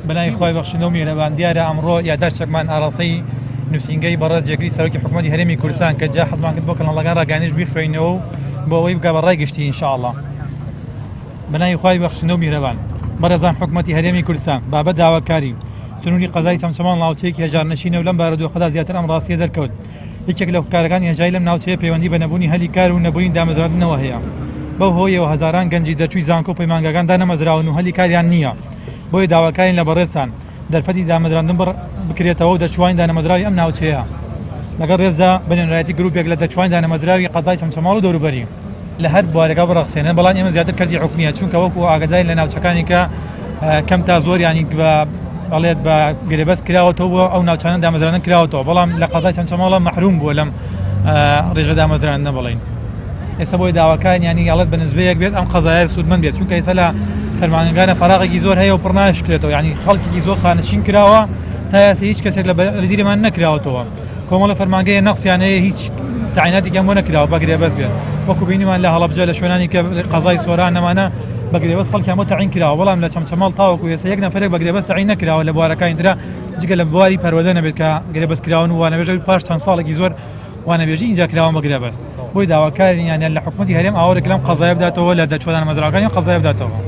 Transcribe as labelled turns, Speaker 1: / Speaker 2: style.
Speaker 1: بەناوی خۆی بەخشندە و میهرەبان دیارە ئەمڕۆ یادداشتێکمان ئاڕاستەی نووسینگەی بەڕێز جێگری سەرۆکی حکوومەتی هەرێمی کوردستان کە جا حەزمان کرد بۆ کەناڵەکان ڕاگەیاندنیش بیخوێنەوە و بۆ ئەوەی بگا بە ڕای گشتی ئینشاءڵڵا. بەناوی خۆی بەخشندە و میهرەبان بەڕێزان حکوومەتی هەرێمی کوردستان بابەت داواکاری سنووری قەزای چەمچەمان لاوچەیەکی هەژارنشینە و لەم بارودۆخەدا زیاتر ئەم ڕاستیە دەرکەوت. یەکێک لەو کارەکانی هێژای لەم ناوچەیە پەیوەندی بە نەبوونی هەلی کار و نەبوونی دامەزراندنەوە هەیە. بەو هۆیەوە هەزاران گەنجی دەرچووی زانکۆ و پەیمانگاکان دانەمەزراون و هەلی کاریان نییە. بۆیە داواکارین لە بەڕێزان دەرفەتی دامەزراندن بکرێتەوە و دەرچوانی دانەمەزراوی ئەم ناوچەیە لەگەڵ ڕێزدا بەنێرایەتی گروپێک لە دەرچوانی دانەمەزراوی قەزای چەمچەماڵ و دەوروبەری لە هەر بوارێکا بڕەخسێنن، بەڵام ئێمە زیاتر کەرجی حکومیە چونکە وەکو ئاگاداری لە ناوچەکانی کە کەم تا زۆر ینی بەڵێت بە گرێبەست کراوەتەوە ئەو ناوچانە دامەزراندن کراوەتەوە، بەڵام لە قەزای چەمچەماڵە مەحروم بووە لەم ڕێژە دامەزراندنە بڵین. ئێستا بۆی داواکان ینی ئەڵێت بە نسبەیەک بێت ئەم قەزایە سوودمەند بێت، چونکە ئێستا لە فەرمانگەکانە فەراغێکی زۆر هەیە و پڕ ناشکرێتەوە، ینی خەڵکێکی زۆر خانشین کراوە تا یاسا هیچ کەسێک لە دیرمان نەکراوەتەوە. کۆمەڵە فەرمانگەیە نەقسیان هەیە هیچ تعیناتێکیان بۆ نەکراوە بە گرێبەست بێت، وەکو بینیمان لە هەڵەبجە لە شوێنانی کە قەزای سۆران نەمانە بە گرێبەست خەڵکیان بۆ تعین کراوە، بەڵام لە چەمچەماڵ تاوەکو ئێستا یەک نەفرێک بە گرێبەست تعین نەکراوە لە بوارەکانی ترا جگە لە بواری پەروەردە نەبێت کە گرێبەست کراون و وانەبێژەوەی پاش چەند ساڵێکی زۆر وانەبێژی اینجا کراوە بە گرێبەست. بۆی داواکارین یانیان لە حکوومەتی هەرێم ئاوەرێک لەم قەزایە بداتەوە لە دەرچوونە مەزراوەکانی قەزایە بداتەوە.